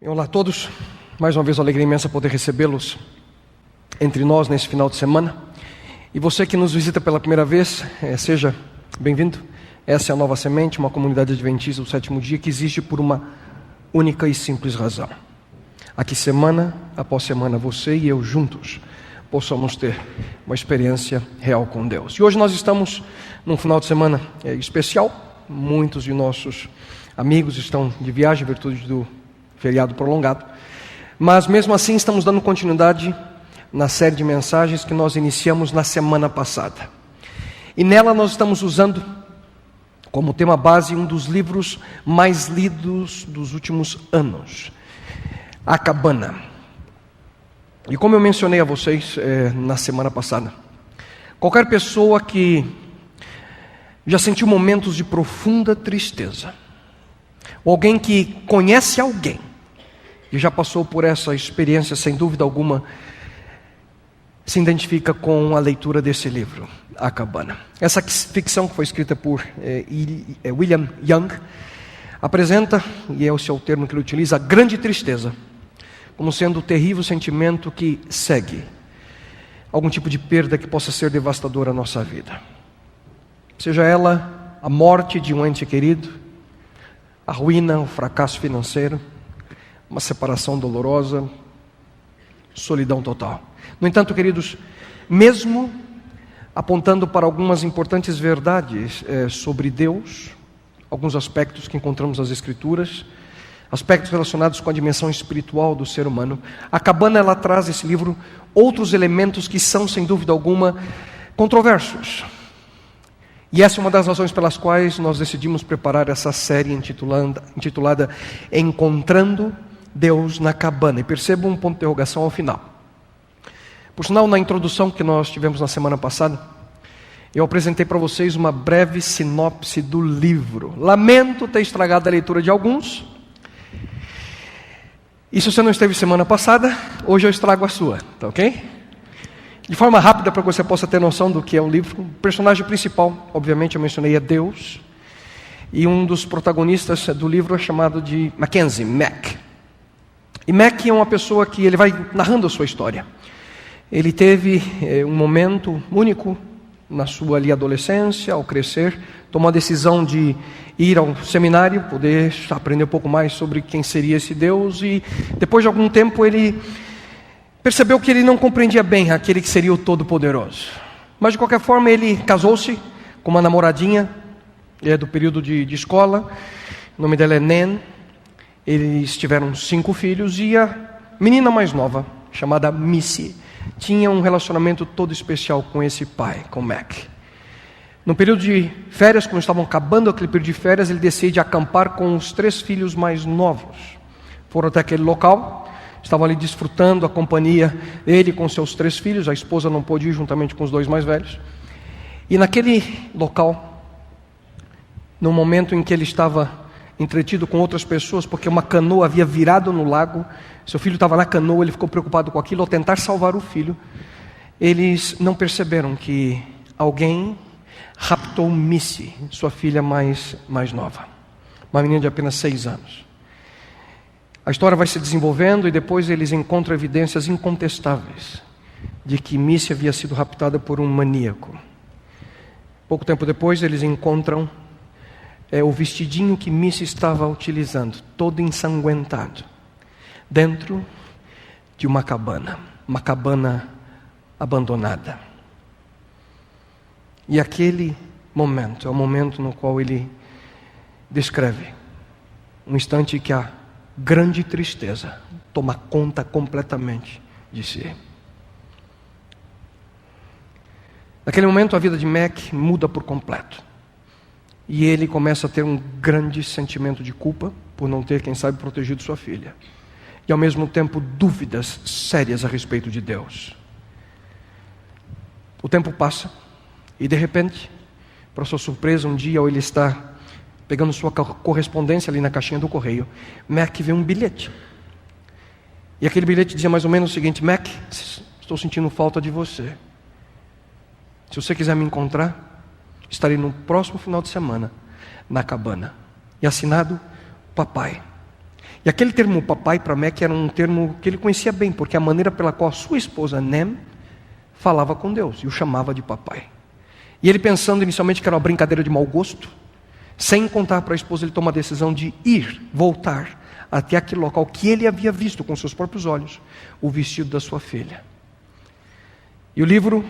Olá a todos, mais uma vez uma alegria imensa poder recebê-los entre nós nesse final de semana. E você que nos visita pela primeira vez, seja bem-vindo. Essa é a Nova Semente, uma comunidade adventista do sétimo dia que existe por uma única e simples razão. Aqui semana após semana você e eu juntos possamos ter uma experiência real com Deus. E hoje nós estamos num final de semana especial. Muitos de nossos amigos estão de viagem em virtude do feriado prolongado, mas mesmo assim estamos dando continuidade na série de mensagens que nós iniciamos na semana passada. E nela nós estamos usando como tema base um dos livros mais lidos dos últimos anos, A Cabana. E como eu mencionei a vocês na semana passada, qualquer pessoa que já sentiu momentos de profunda tristeza, ou alguém que conhece alguém e já passou por essa experiência, sem dúvida alguma, se identifica com a leitura desse livro, A Cabana. Essa ficção que foi escrita por William Young apresenta, e esse é o termo que ele utiliza, a grande tristeza como sendo o terrível sentimento que segue algum tipo de perda que possa ser devastadora à nossa vida. Seja ela a morte de um ente querido, a ruína, o fracasso financeiro, uma separação dolorosa, solidão total. No entanto, queridos, mesmo apontando para algumas importantes verdades sobre Deus, alguns aspectos que encontramos nas Escrituras, aspectos relacionados com a dimensão espiritual do ser humano, A Cabana ela traz esse livro outros elementos que são, sem dúvida alguma, controversos. E essa é uma das razões pelas quais nós decidimos preparar essa série intitulada Encontrando Deus na Cabana. E perceba um ponto de interrogação ao final. Por sinal, na introdução que nós tivemos na semana passada, eu apresentei para vocês uma breve sinopse do livro. Lamento ter estragado a leitura de alguns. E se você não esteve semana passada, hoje eu estrago a sua, tá ok? De forma rápida, para que você possa ter noção do que é o livro. O personagem principal, obviamente eu mencionei, é Deus. E um dos protagonistas do livro é chamado de Mackenzie, Mac. E Mac é uma pessoa que ele vai narrando a sua história. Ele teve um momento único na sua adolescência, ao crescer, tomou a decisão de ir ao seminário, poder aprender um pouco mais sobre quem seria esse Deus. E depois de algum tempo ele percebeu que ele não compreendia bem aquele que seria o Todo-Poderoso. Mas de qualquer forma ele casou-se com uma namoradinha do período de escola. O nome dela é Nan. Eles tiveram 5 filhos e a menina mais nova, chamada Missy, tinha um relacionamento todo especial com esse pai, com Mac. No período de férias, quando estavam acabando aquele período de férias, ele decide acampar com os 3 filhos mais novos. Foram até aquele local, estavam ali desfrutando a companhia dele com seus 3 filhos, a esposa não pôde ir juntamente com os 2 mais velhos. E naquele local, no momento em que ele estava entretido com outras pessoas, porque uma canoa havia virado no lago, seu filho estava na canoa, ele ficou preocupado com aquilo. Ao tentar salvar o filho, eles não perceberam que alguém raptou Missy, sua filha mais nova, uma menina de apenas 6 anos. A história vai se desenvolvendo e depois eles encontram evidências incontestáveis de que Missy havia sido raptada por um maníaco. Pouco tempo depois eles encontram o vestidinho que Missy estava utilizando, todo ensanguentado, dentro de uma cabana abandonada. E aquele momento é o momento no qual ele descreve um instante que a grande tristeza toma conta completamente de si. Naquele momento a vida de Mac muda por completo. E ele começa a ter um grande sentimento de culpa por não ter, quem sabe, protegido sua filha. E ao mesmo tempo dúvidas sérias a respeito de Deus. O tempo passa e de repente, para sua surpresa, um dia ao ele está pegando sua correspondência ali na caixinha do correio, Mac vê um bilhete. E aquele bilhete dizia mais ou menos o seguinte: Mac, estou sentindo falta de você. Se você quiser me encontrar, estarei no próximo final de semana na cabana. E assinado, papai. E aquele termo papai para Mac era um termo que ele conhecia bem, porque a maneira pela qual a sua esposa Nem falava com Deus e o chamava de papai. E ele, pensando inicialmente que era uma brincadeira de mau gosto, sem contar para a esposa, ele toma a decisão de voltar até aquele local que ele havia visto com seus próprios olhos, o vestido da sua filha. E o livro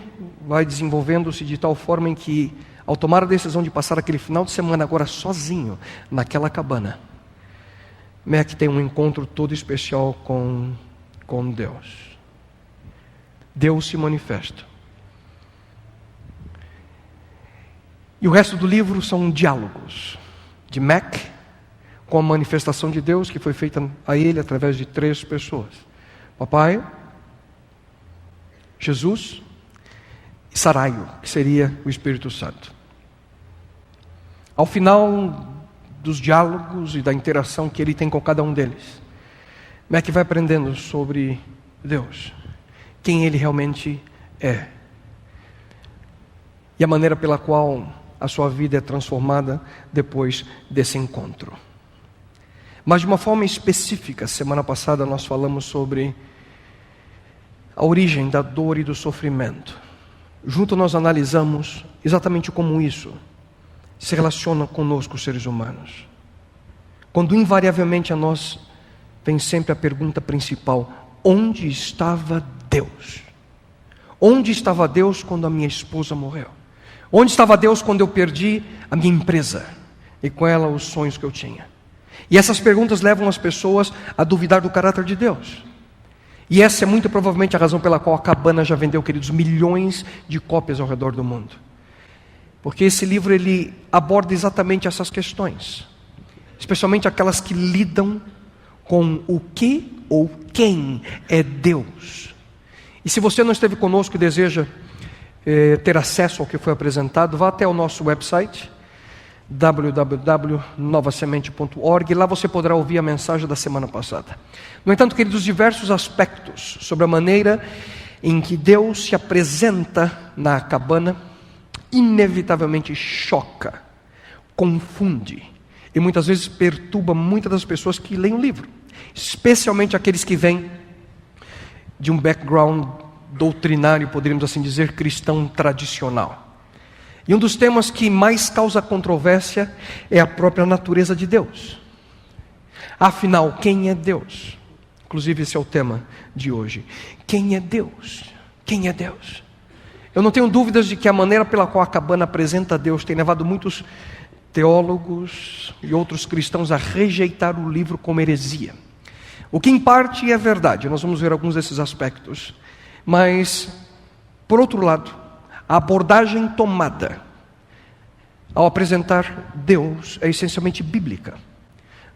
vai desenvolvendo-se de tal forma em que, ao tomar a decisão de passar aquele final de semana agora sozinho naquela cabana, Mac tem um encontro todo especial com Deus. Deus se manifesta. E o resto do livro são diálogos de Mac com a manifestação de Deus que foi feita a ele através de 3 pessoas: Papai, Jesus e Saraio, que seria o Espírito Santo. Ao final dos diálogos e da interação que ele tem com cada um deles, Mac vai aprendendo sobre Deus, quem ele realmente é, e a maneira pela qual a sua vida é transformada depois desse encontro. Mas de uma forma específica, semana passada nós falamos sobre a origem da dor e do sofrimento. Junto nós analisamos exatamente como isso se relaciona conosco, seres humanos. Quando invariavelmente a nós vem sempre a pergunta principal: onde estava Deus? Onde estava Deus quando a minha esposa morreu? Onde estava Deus quando eu perdi a minha empresa e com ela os sonhos que eu tinha? E essas perguntas levam as pessoas a duvidar do caráter de Deus. E essa é muito provavelmente a razão pela qual a cabana já vendeu, queridos, milhões de cópias ao redor do mundo. Porque esse livro ele aborda exatamente essas questões, especialmente aquelas que lidam com o que ou quem é Deus. E se você não esteve conosco e deseja ter acesso ao que foi apresentado, vá até o nosso website www.novasemente.org. Lá você poderá ouvir a mensagem da semana passada. No entanto, queridos, diversos aspectos sobre a maneira em que Deus se apresenta na cabana inevitavelmente choca, confunde e muitas vezes perturba muitas das pessoas que leem o livro, especialmente aqueles que vêm de um background doutrinário, poderíamos assim dizer, cristão tradicional. E um dos temas que mais causa controvérsia é a própria natureza de Deus. Afinal, quem é Deus? Inclusive esse é o tema de hoje. Quem é Deus? Quem é Deus? Eu não tenho dúvidas de que a maneira pela qual a cabana apresenta Deus tem levado muitos teólogos e outros cristãos a rejeitar o livro como heresia. O que em parte é verdade, nós vamos ver alguns desses aspectos. Mas, por outro lado, a abordagem tomada ao apresentar Deus é essencialmente bíblica.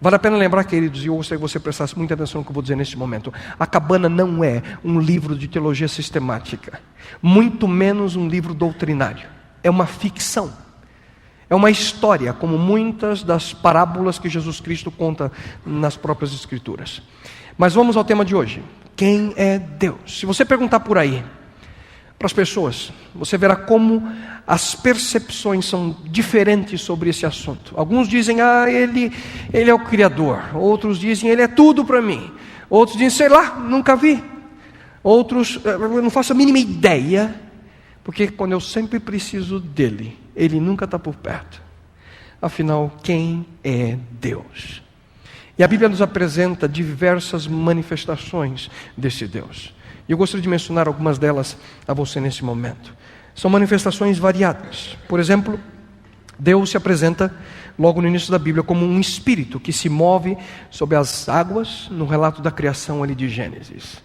Vale a pena lembrar, queridos, e eu gostaria que você prestasse muita atenção no que eu vou dizer neste momento: a cabana não é um livro de teologia sistemática, muito menos um livro doutrinário. É uma ficção, é uma história, como muitas das parábolas que Jesus Cristo conta nas próprias Escrituras. Mas vamos ao tema de hoje: quem é Deus? Se você perguntar por aí para as pessoas, você verá como as percepções são diferentes sobre esse assunto. Alguns dizem: ele é o Criador. Outros dizem: ele é tudo para mim. Outros dizem: sei lá, nunca vi. Outros: eu não faço a mínima ideia, porque quando eu sempre preciso dele, ele nunca está por perto. Afinal, quem é Deus? E a Bíblia nos apresenta diversas manifestações desse Deus. E eu gostaria de mencionar algumas delas a você nesse momento. São manifestações variadas. Por exemplo, Deus se apresenta logo no início da Bíblia como um espírito que se move sobre as águas no relato da criação ali de Gênesis.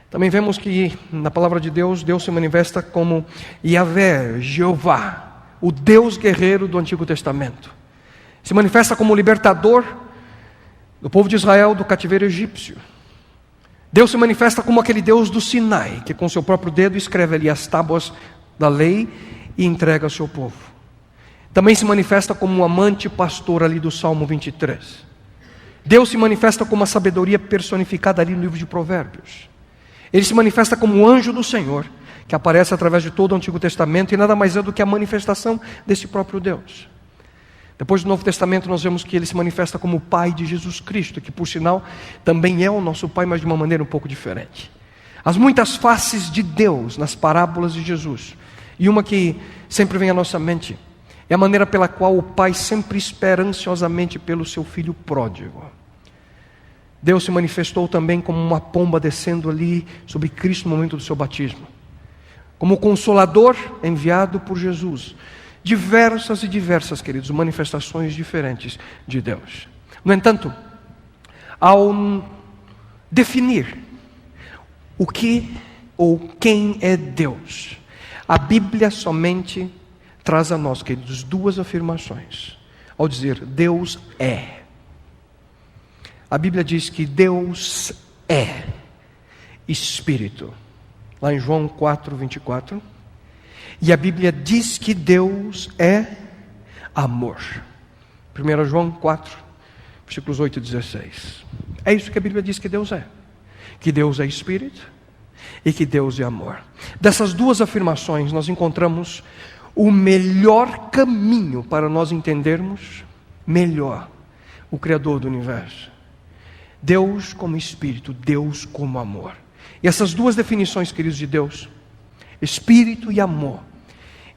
Também vemos que na palavra de Deus, Deus se manifesta como Yahvé, Jeová, o Deus guerreiro do Antigo Testamento. Se manifesta como libertador do povo de Israel do cativeiro egípcio. Deus se manifesta como aquele Deus do Sinai, que com seu próprio dedo escreve ali as tábuas da lei e entrega ao seu povo. Também se manifesta como um amante pastor ali do Salmo 23. Deus se manifesta como a sabedoria personificada ali no livro de Provérbios. Ele se manifesta como o anjo do Senhor, que aparece através de todo o Antigo Testamento e nada mais é do que a manifestação desse próprio Deus. Depois do Novo Testamento nós vemos que Ele se manifesta como o Pai de Jesus Cristo, que por sinal também é o nosso Pai, mas de uma maneira um pouco diferente. As muitas faces de Deus nas parábolas de Jesus, e uma que sempre vem à nossa mente, é a maneira pela qual o Pai sempre espera ansiosamente pelo seu Filho pródigo. Deus se manifestou também como uma pomba descendo ali sobre Cristo no momento do seu batismo, como o Consolador enviado por Jesus. Diversas e diversas, queridos, manifestações diferentes de Deus. No entanto, ao definir o que ou quem é Deus, a Bíblia somente traz a nós, queridos, duas afirmações. Ao dizer Deus é, a Bíblia diz que Deus é Espírito, lá em João 4:24. E a Bíblia diz que Deus é amor. 1 João 4, versículos 8 e 16. É isso que a Bíblia diz que Deus é. Que Deus é Espírito e que Deus é amor. Dessas duas afirmações nós encontramos o melhor caminho para nós entendermos melhor o Criador do universo. Deus como Espírito, Deus como amor. E essas duas definições, queridos, de Deus, Espírito e amor,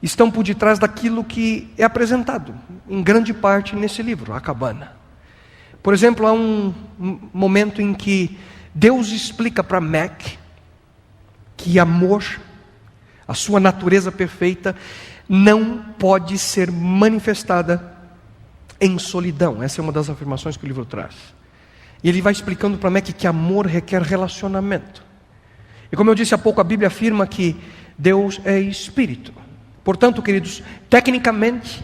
estão por detrás daquilo que é apresentado em grande parte nesse livro, a cabana. Por exemplo, há um momento em que Deus explica para Mac que amor, a sua natureza perfeita, não pode ser manifestada em solidão. Essa é uma das afirmações que o livro traz. E ele vai explicando para Mac que amor requer relacionamento. E como eu disse há pouco, a Bíblia afirma que Deus é Espírito. Portanto, queridos, tecnicamente,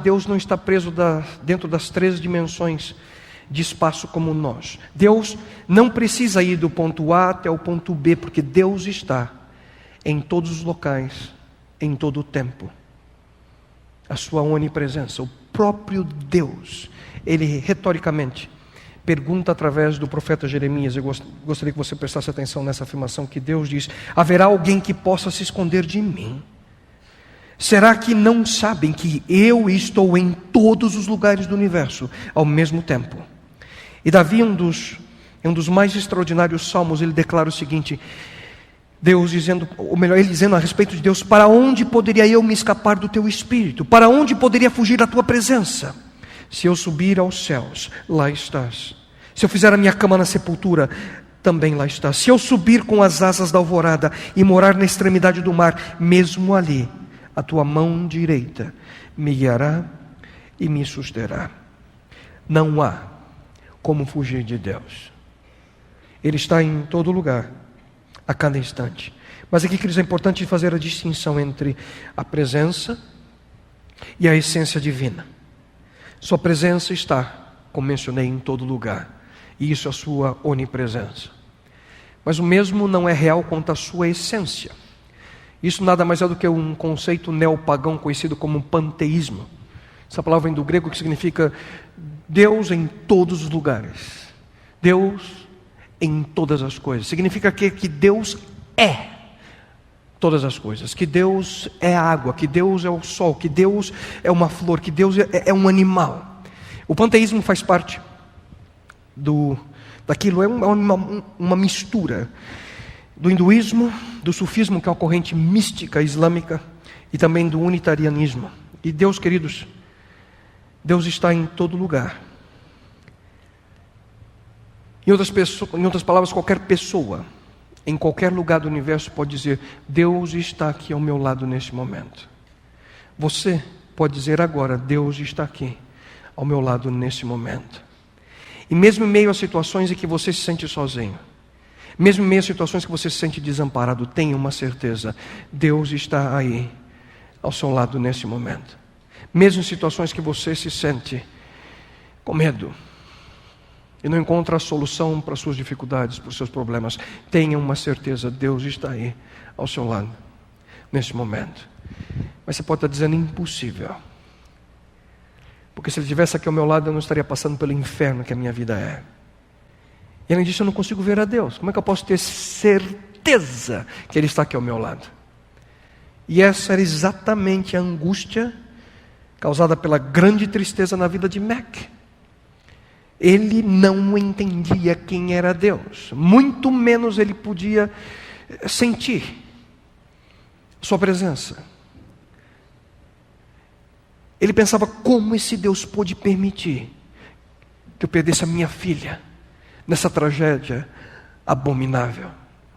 Deus não está preso dentro das 3 dimensões de espaço como nós. Deus não precisa ir do ponto A até o ponto B, porque Deus está em todos os locais, em todo o tempo. A sua onipresença, o próprio Deus, Ele retoricamente pergunta através do profeta Jeremias. Eu gostaria que você prestasse atenção nessa afirmação que Deus diz: haverá alguém que possa se esconder de mim? Será que não sabem que eu estou em todos os lugares do universo ao mesmo tempo? E Davi, em um dos mais extraordinários salmos, ele declara o seguinte: ele dizendo a respeito de Deus: para onde poderia eu me escapar do teu espírito? Para onde poderia fugir da tua presença? Se eu subir aos céus, lá estás. Se eu fizer a minha cama na sepultura, também lá estás. Se eu subir com as asas da alvorada e morar na extremidade do mar, mesmo ali, a tua mão direita me guiará e me susterá. Não há como fugir de Deus. Ele está em todo lugar, a cada instante. Mas aqui, queridos, é importante fazer a distinção entre a presença e a essência divina. Sua presença está, como mencionei, em todo lugar. E isso é a sua onipresença. Mas o mesmo não é real quanto a sua essência. Isso nada mais é do que um conceito neopagão conhecido como panteísmo. Essa palavra vem do grego, que significa Deus em todos os lugares. Deus em todas as coisas. Significa que Deus é todas as coisas, que Deus é a água, que Deus é o sol, que Deus é uma flor, que Deus é um animal. O panteísmo faz parte daquilo, é uma mistura do hinduísmo, do sufismo, que é uma corrente mística islâmica, e também do unitarianismo. E Deus, queridos, Deus está em todo lugar. Em outras palavras, qualquer pessoa em qualquer lugar do universo pode dizer: Deus está aqui ao meu lado neste momento. Você pode dizer agora: Deus está aqui ao meu lado nesse momento. E mesmo em meio a situações em que você se sente sozinho, mesmo em meio a situações que você se sente desamparado, tenha uma certeza: Deus está aí ao seu lado nesse momento. Mesmo em situações que você se sente com medo e não encontra a solução para as suas dificuldades, para os seus problemas, tenha uma certeza: Deus está aí ao seu lado nesse momento. Mas você pode estar dizendo: impossível, porque se Ele estivesse aqui ao meu lado, eu não estaria passando pelo inferno que a minha vida é. E além disso, eu não consigo ver a Deus. Como é que eu posso ter certeza que Ele está aqui ao meu lado? E essa era exatamente a angústia causada pela grande tristeza na vida de Mac. Ele não entendia quem era Deus, muito menos ele podia sentir sua presença. Ele pensava: como esse Deus pôde permitir que eu perdesse a minha filha nessa tragédia abominável?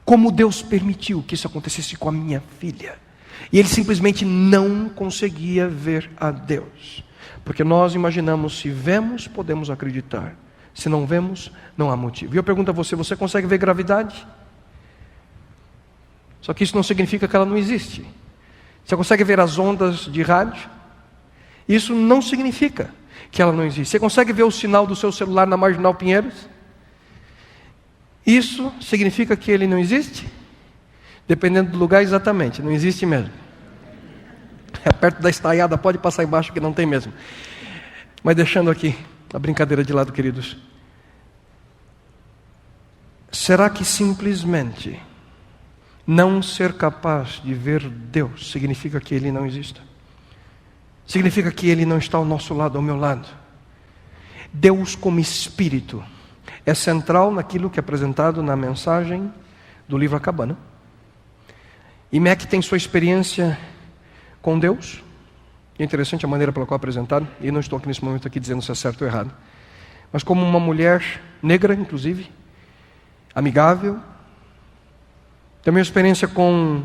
Como Deus permitiu que isso acontecesse com a minha filha? E ele simplesmente não conseguia ver a Deus. Porque nós imaginamos: se vemos, podemos acreditar. Se não vemos, não há motivo. E eu pergunto a você: você consegue ver gravidade? Só que isso não significa que ela não existe. Você consegue ver as ondas de rádio? Isso não significa que ela não existe. Você consegue ver o sinal do seu celular na Marginal Pinheiros? Isso significa que ele não existe? Dependendo do lugar, exatamente, não existe mesmo. É perto da estaiada, pode passar embaixo que não tem mesmo. Mas deixando aqui a brincadeira de lado, queridos. Será que simplesmente não ser capaz de ver Deus significa que Ele não existe? Significa que Ele não está ao nosso lado, ao meu lado? Deus como Espírito é central naquilo que é apresentado na mensagem do livro A Cabana. E Mac tem sua experiência com Deus. É interessante a maneira pela qual é apresentado. E não estou aqui nesse momento aqui dizendo se é certo ou errado. Mas como uma mulher negra, inclusive, amigável. Tem uma experiência com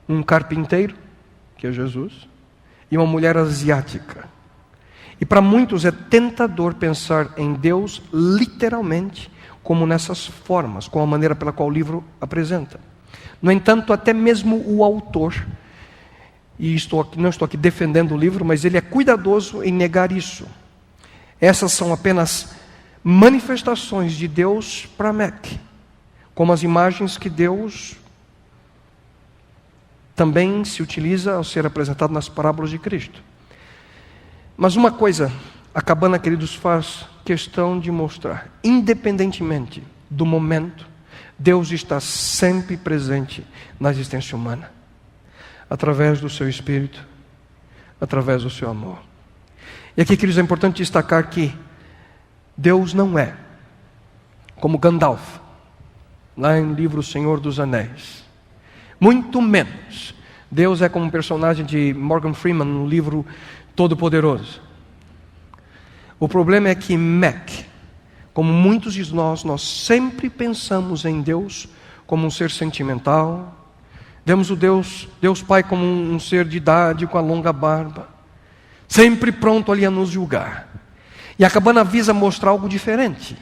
um carpinteiro, que é Jesus, e uma mulher asiática. E para muitos é tentador pensar em Deus literalmente como nessas formas, com a maneira pela qual o livro apresenta. No entanto, até mesmo o autor, e não estou aqui defendendo o livro, mas ele é cuidadoso em negar isso. Essas são apenas manifestações de Deus para Mac, como as imagens que Deus também se utiliza ao ser apresentado nas parábolas de Cristo. Mas uma coisa, a Cabana, queridos, faz questão de mostrar: independentemente do momento, Deus está sempre presente na existência humana, através do seu Espírito, através do seu amor. E aqui, queridos, é importante destacar que Deus não é como Gandalf, lá em livro O Senhor dos Anéis. Muito menos Deus é como um personagem de Morgan Freeman no livro Todo-Poderoso. O problema é que Mac, como muitos de nós sempre pensamos em Deus como um ser sentimental. Vemos o Deus Pai como um ser de idade com a longa barba, sempre pronto ali a nos julgar. E a Cabana visa mostrar algo diferente.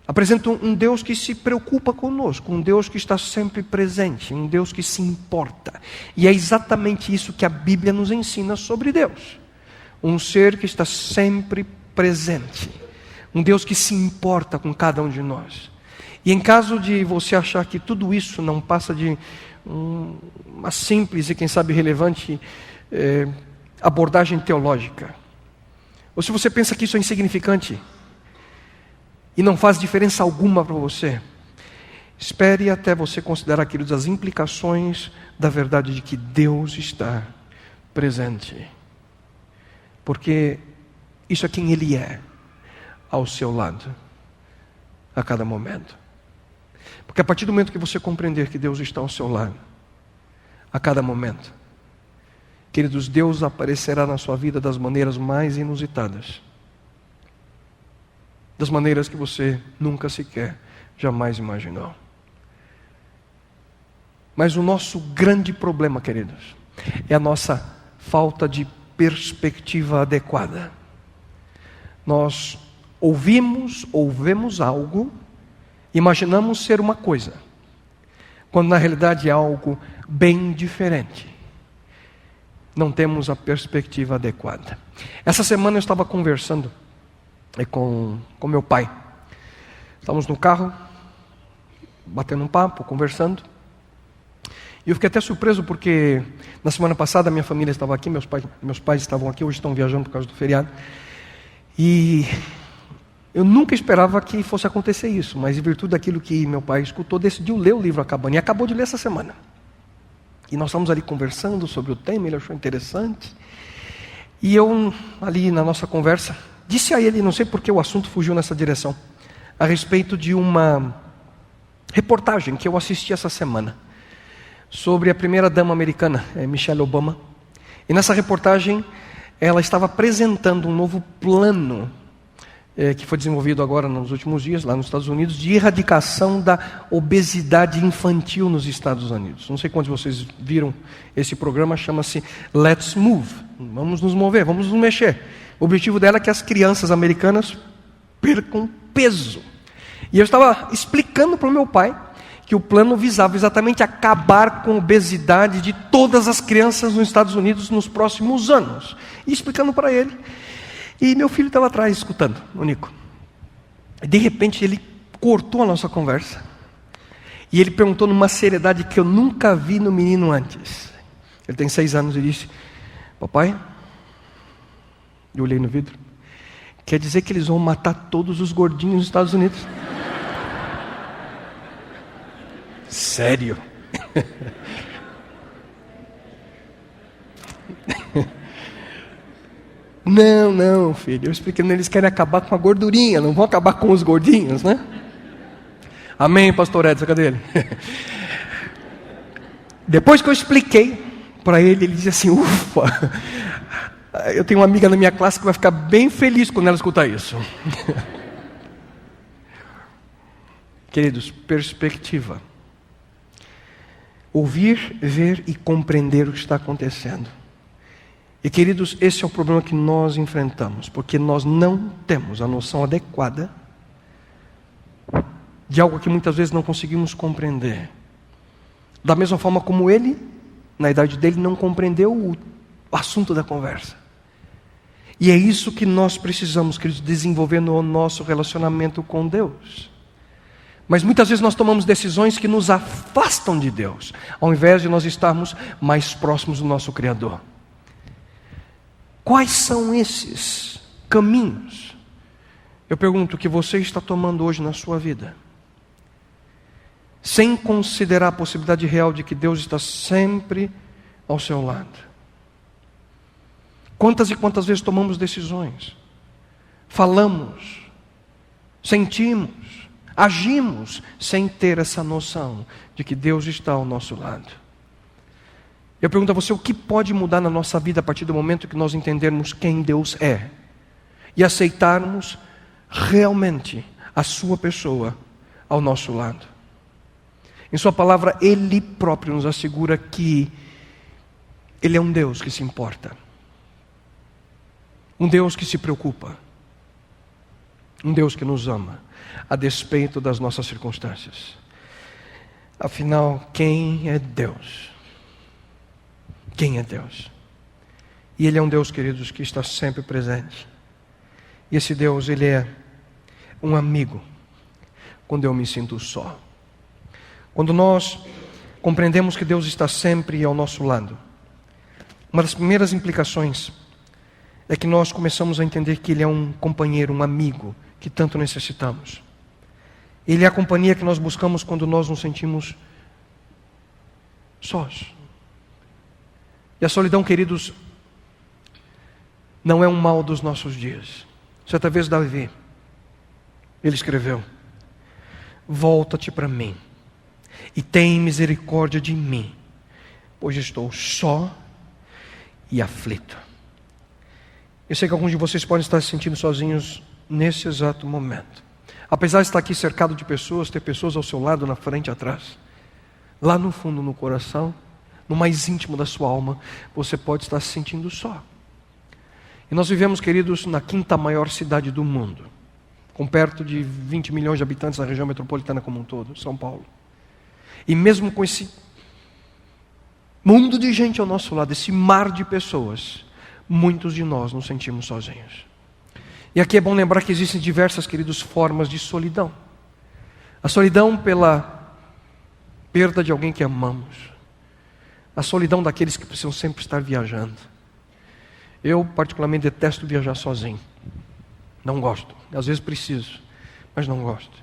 Apresenta um Deus que se preocupa conosco, um Deus que está sempre presente, um Deus que se importa. E é exatamente isso que a Bíblia nos ensina sobre Deus. Um ser que está sempre presente, um Deus que se importa com cada um de nós. E em caso de você achar que tudo isso não passa de uma simples e quem sabe relevante abordagem teológica, ou se você pensa que isso é insignificante e não faz diferença alguma para você, espere até você considerar, queridos, as implicações da verdade de que Deus está presente. Porque isso é quem Ele é ao seu lado, a cada momento. Porque a partir do momento que você compreender que Deus está ao seu lado, a cada momento, queridos, Deus aparecerá na sua vida das maneiras mais inusitadas, das maneiras que você nunca sequer, jamais imaginou. Mas o nosso grande problema, queridos, é a nossa falta de perspectiva adequada. Nós ouvemos algo, imaginamos ser uma coisa, quando na realidade é algo bem diferente. Não temos a perspectiva adequada. Essa semana eu estava conversando com meu pai. Estávamos no carro, batendo um papo, conversando. E eu fiquei até surpreso porque na semana passada minha família estava aqui, meus pais estavam aqui, hoje estão viajando por causa do feriado. E eu nunca esperava que fosse acontecer isso, mas em virtude daquilo que meu pai escutou, decidiu ler o livro A Cabana, e acabou de ler essa semana. E nós estávamos ali conversando sobre o tema, ele achou interessante. E eu, ali na nossa conversa, disse a ele, não sei porque o assunto fugiu nessa direção, a respeito de uma reportagem que eu assisti essa semana, sobre a primeira-dama americana, Michelle Obama. E nessa reportagem, ela estava apresentando um novo plano, que foi desenvolvido agora nos últimos dias, lá nos Estados Unidos, de erradicação da obesidade infantil nos Estados Unidos. Não sei quantos de vocês viram esse programa, chama-se Let's Move. Vamos nos mover, vamos nos mexer. O objetivo dela é que as crianças americanas percam peso. E eu estava explicando para o meu pai que o plano visava exatamente acabar com a obesidade de todas as crianças nos Estados Unidos nos próximos anos. E explicando para ele. E meu filho estava atrás escutando, o Nico. De repente ele cortou a nossa conversa. E ele perguntou numa seriedade que eu nunca vi no menino antes. Ele tem 6 anos e disse: papai, eu olhei no vidro, quer dizer que eles vão matar todos os gordinhos nos Estados Unidos? Sério? Não, filho. Eu expliquei, eles querem acabar com a gordurinha, não vão acabar com os gordinhos, né? Amém, pastor Edson, cadê ele? Depois que eu expliquei para ele, ele disse assim: ufa, eu tenho uma amiga na minha classe que vai ficar bem feliz quando ela escutar isso. Queridos, perspectiva. Ouvir, ver e compreender o que está acontecendo. E queridos, esse é o problema que nós enfrentamos, porque nós não temos a noção adequada de algo que muitas vezes não conseguimos compreender. Da mesma forma como ele, na idade dele, não compreendeu o assunto da conversa. E é isso que nós precisamos, queridos, desenvolver no nosso relacionamento com Deus. Mas muitas vezes nós tomamos decisões que nos afastam de Deus, ao invés de nós estarmos mais próximos do nosso Criador. Quais são esses caminhos? Eu pergunto, que você está tomando hoje na sua vida, sem considerar a possibilidade real de que Deus está sempre ao seu lado? Quantas e quantas vezes tomamos decisões, falamos, sentimos, agimos sem ter essa noção de que Deus está ao nosso lado? Eu pergunto a você, o que pode mudar na nossa vida a partir do momento que nós entendermos quem Deus é e aceitarmos realmente a sua pessoa ao nosso lado? Em sua palavra, Ele próprio nos assegura que Ele é um Deus que se importa, um Deus que se preocupa, um Deus que nos ama, a despeito das nossas circunstâncias. Afinal, quem é Deus? Quem é Deus? E Ele é um Deus, queridos, que está sempre presente. E esse Deus, Ele é um amigo quando eu me sinto só. Quando nós compreendemos que Deus está sempre ao nosso lado, uma das primeiras implicações é que nós começamos a entender que Ele é um companheiro, um amigo que tanto necessitamos. Ele é a companhia que nós buscamos quando nós nos sentimos sós. E a solidão, queridos, não é um mal dos nossos dias. Certa vez Davi, ele escreveu: volta-te para mim e tem misericórdia de mim, pois estou só e aflito. Eu sei que alguns de vocês podem estar se sentindo sozinhos nesse exato momento. Apesar de estar aqui cercado de pessoas, ter pessoas ao seu lado, na frente e atrás, lá no fundo, no coração, no mais íntimo da sua alma, você pode estar se sentindo só. E nós vivemos, queridos, na 5ª maior cidade do mundo, com perto de 20 milhões de habitantes na região metropolitana como um todo, São Paulo. E mesmo com esse mundo de gente ao nosso lado, esse mar de pessoas, muitos de nós nos sentimos sozinhos. E aqui é bom lembrar que existem diversas, queridos, formas de solidão. A solidão pela perda de alguém que amamos. A solidão daqueles que precisam sempre estar viajando. Eu, particularmente, detesto viajar sozinho. Não gosto. Às vezes preciso, mas não gosto.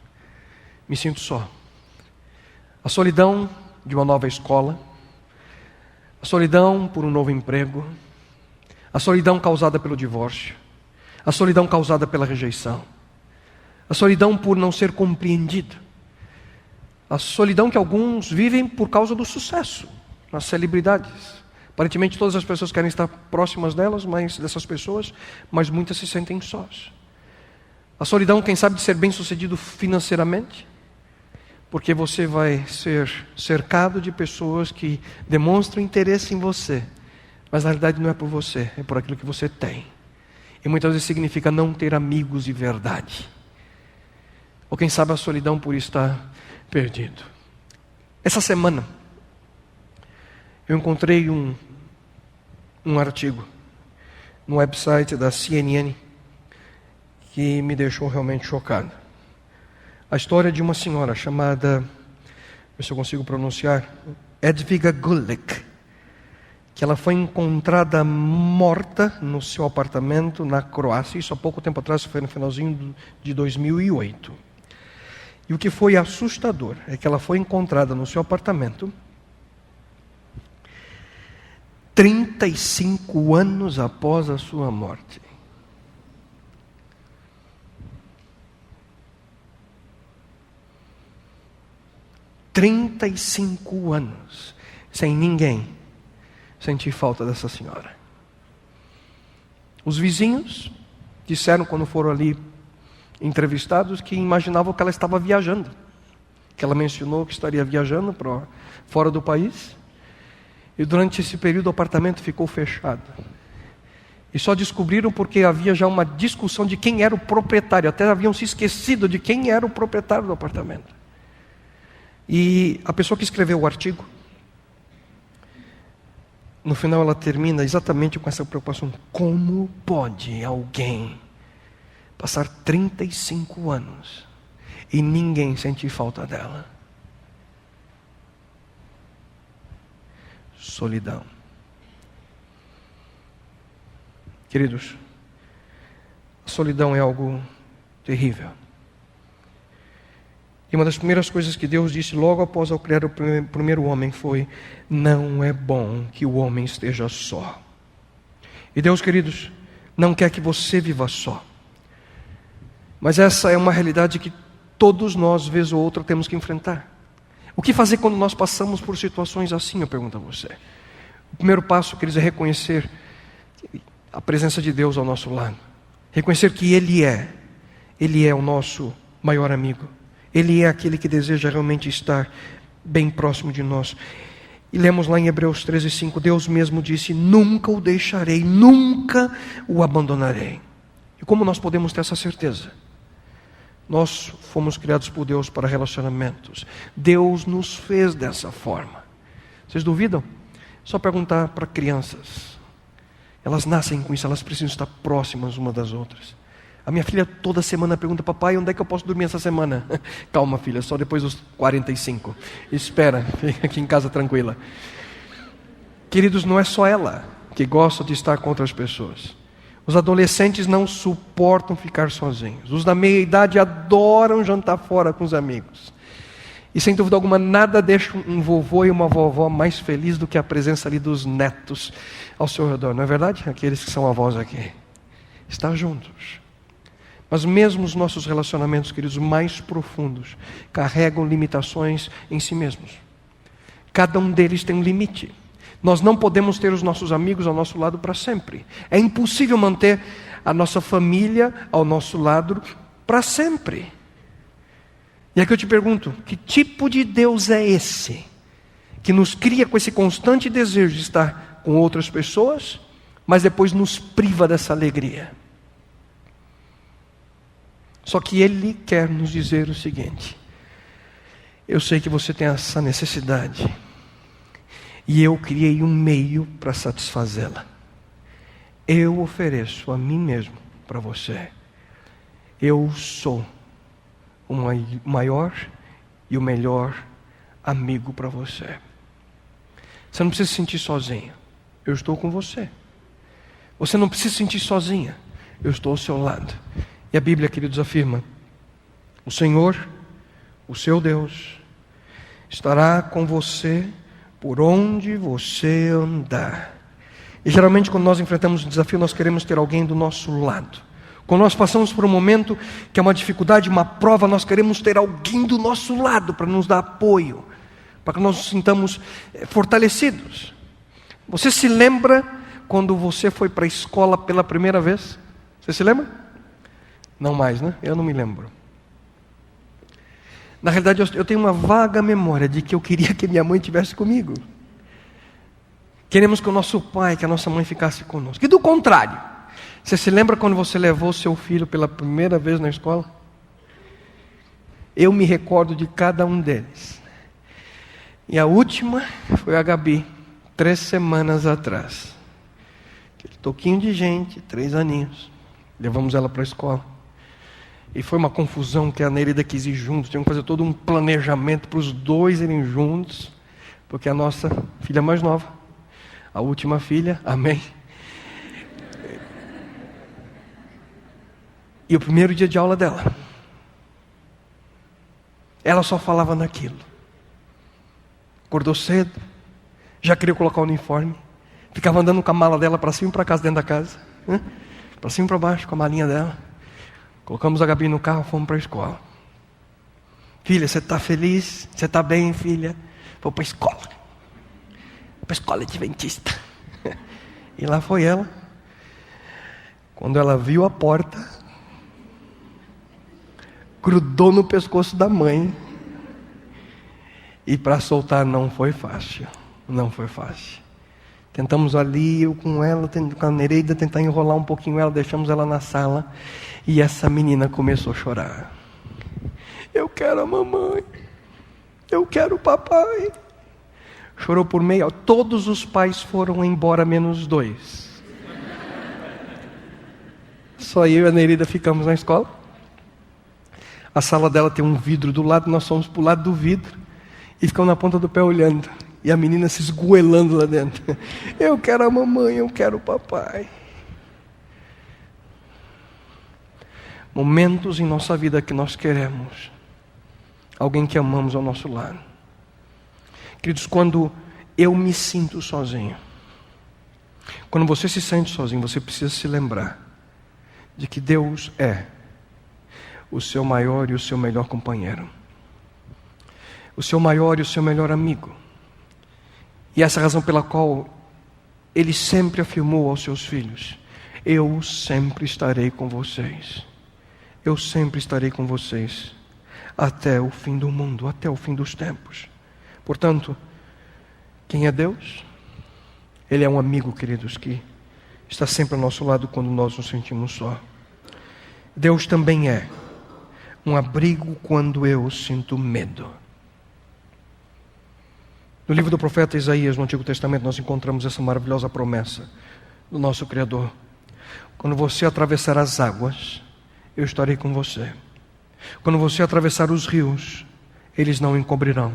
Me sinto só. A solidão de uma nova escola. A solidão por um novo emprego. A solidão causada pelo divórcio, a solidão causada pela rejeição, a solidão por não ser compreendido, a solidão que alguns vivem por causa do sucesso, nas celebridades. Aparentemente todas as pessoas querem estar próximas dessas pessoas, mas muitas se sentem sós. A solidão, quem sabe, de ser bem-sucedido financeiramente, porque você vai ser cercado de pessoas que demonstram interesse em você, mas na realidade não é por você, é por aquilo que você tem. E muitas vezes significa não ter amigos de verdade. Ou quem sabe a solidão por estar perdido. Essa semana eu encontrei um artigo no website da CNN que me deixou realmente chocado. A história de uma senhora chamada, ver se eu consigo pronunciar, Edviga Gulick, que ela foi encontrada morta no seu apartamento na Croácia, isso há pouco tempo atrás, foi no finalzinho de 2008. E o que foi assustador é que ela foi encontrada no seu apartamento 35 anos após a sua morte. "35 anos sem ninguém sentir falta dessa senhora." Os vizinhos disseram, quando foram ali entrevistados, que imaginavam que ela estava viajando, que ela mencionou que estaria viajando para fora do país, e durante esse período o apartamento ficou fechado. E só descobriram porque havia já uma discussão de quem era o proprietário, até haviam se esquecido de quem era o proprietário do apartamento. E a pessoa que escreveu o artigo, no final ela termina exatamente com essa preocupação: como pode alguém passar 35 anos e ninguém sentir falta dela? Solidão. Queridos, a solidão é algo terrível. E uma das primeiras coisas que Deus disse logo após ao criar o primeiro homem foi: não é bom que o homem esteja só. E Deus, queridos, não quer que você viva só. Mas essa é uma realidade que todos nós, vez ou outra, temos que enfrentar. O que fazer quando nós passamos por situações assim, eu pergunto a você. O primeiro passo, queridos, é reconhecer a presença de Deus ao nosso lado. Reconhecer que Ele é o nosso maior amigo. Ele é aquele que deseja realmente estar bem próximo de nós. E lemos lá em Hebreus 13:5, Deus mesmo disse: nunca o deixarei, nunca o abandonarei. E como nós podemos ter essa certeza? Nós fomos criados por Deus para relacionamentos. Deus nos fez dessa forma. Vocês duvidam? Só perguntar para crianças. Elas nascem com isso, elas precisam estar próximas umas das outras. A minha filha toda semana pergunta: papai, onde é que eu posso dormir essa semana? Calma, filha, só depois dos 45. Espera, fica aqui em casa tranquila. Queridos, não é só ela que gosta de estar com outras pessoas. Os adolescentes não suportam ficar sozinhos. Os da meia-idade adoram jantar fora com os amigos. E sem dúvida alguma, nada deixa um vovô e uma vovó mais feliz do que a presença ali dos netos ao seu redor. Não é verdade? Aqueles que são avós aqui. Estar juntos. Mas mesmo os nossos relacionamentos, queridos, mais profundos, carregam limitações em si mesmos. Cada um deles tem um limite. Nós não podemos ter os nossos amigos ao nosso lado para sempre. É impossível manter a nossa família ao nosso lado para sempre. E aqui eu te pergunto: que tipo de Deus é esse? Que nos cria com esse constante desejo de estar com outras pessoas, mas depois nos priva dessa alegria. Só que Ele quer nos dizer o seguinte: eu sei que você tem essa necessidade, e eu criei um meio para satisfazê-la. Eu ofereço a mim mesmo para você. Eu sou o maior e o melhor amigo para você. Você não precisa se sentir sozinho. Eu estou com você. Você não precisa se sentir sozinha. Eu estou ao seu lado. E a Bíblia, queridos, afirma: o Senhor, o seu Deus, estará com você por onde você andar. E geralmente quando nós enfrentamos um desafio, nós queremos ter alguém do nosso lado. Quando nós passamos por um momento que é uma dificuldade, uma prova, nós queremos ter alguém do nosso lado para nos dar apoio, para que nós nos sintamos fortalecidos. Você se lembra quando você foi para a escola pela primeira vez? Você se lembra? Não mais, né? Eu não me lembro. Na realidade, eu tenho uma vaga memória de que eu queria que minha mãe estivesse comigo. Queremos que o nosso pai, que a nossa mãe ficasse conosco. E do contrário, você se lembra quando você levou seu filho pela primeira vez na escola? Eu me recordo de cada um deles. E a última foi a Gabi, 3 semanas atrás. Aquele toquinho de gente, 3 aninhos. Levamos ela para a escola. E foi uma confusão que a Nereida quis ir juntos. Tinham que fazer todo um planejamento para os dois irem juntos. Porque a nossa filha mais nova, a última filha, amém. E o primeiro dia de aula dela, ela só falava naquilo. Acordou cedo, já queria colocar o uniforme, ficava andando com a mala dela para cima e para casa dentro da casa, né? Para cima e para baixo com a malinha dela. Colocamos a Gabi no carro, fomos para a escola. Filha, você está feliz? Você está bem, filha? Vou para a escola. Para a escola adventista. E lá foi ela. Quando ela viu a porta, grudou no pescoço da mãe. E para soltar não foi fácil. Não foi fácil. Tentamos ali, eu com ela, com a Nereida, tentar enrolar um pouquinho ela, deixamos ela na sala. E essa menina começou a chorar. Eu quero a mamãe. Eu quero o papai. Chorou por meia hora. Todos os pais foram embora, menos 2. Só eu e a Nereida ficamos na escola. A sala dela tem um vidro do lado, nós fomos para o lado do vidro. E ficamos na ponta do pé olhando. E a menina se esgoelando lá dentro. Eu quero a mamãe, eu quero o papai. Momentos em nossa vida que nós queremos alguém que amamos ao nosso lado. Queridos, quando eu me sinto sozinho, quando você se sente sozinho, você precisa se lembrar de que Deus é o seu maior e o seu melhor companheiro, o seu maior e o seu melhor amigo. E essa é a razão pela qual Ele sempre afirmou aos seus filhos: eu sempre estarei com vocês. Eu sempre estarei com vocês até o fim do mundo, até o fim dos tempos. Portanto, quem é Deus? Ele é um amigo, queridos, que está sempre ao nosso lado quando nós nos sentimos só. Deus também é um abrigo quando eu sinto medo. No livro do profeta Isaías, no Antigo Testamento, nós encontramos essa maravilhosa promessa do nosso Criador. Quando você atravessar as águas, eu estarei com você. Quando você atravessar os rios, eles não encobrirão.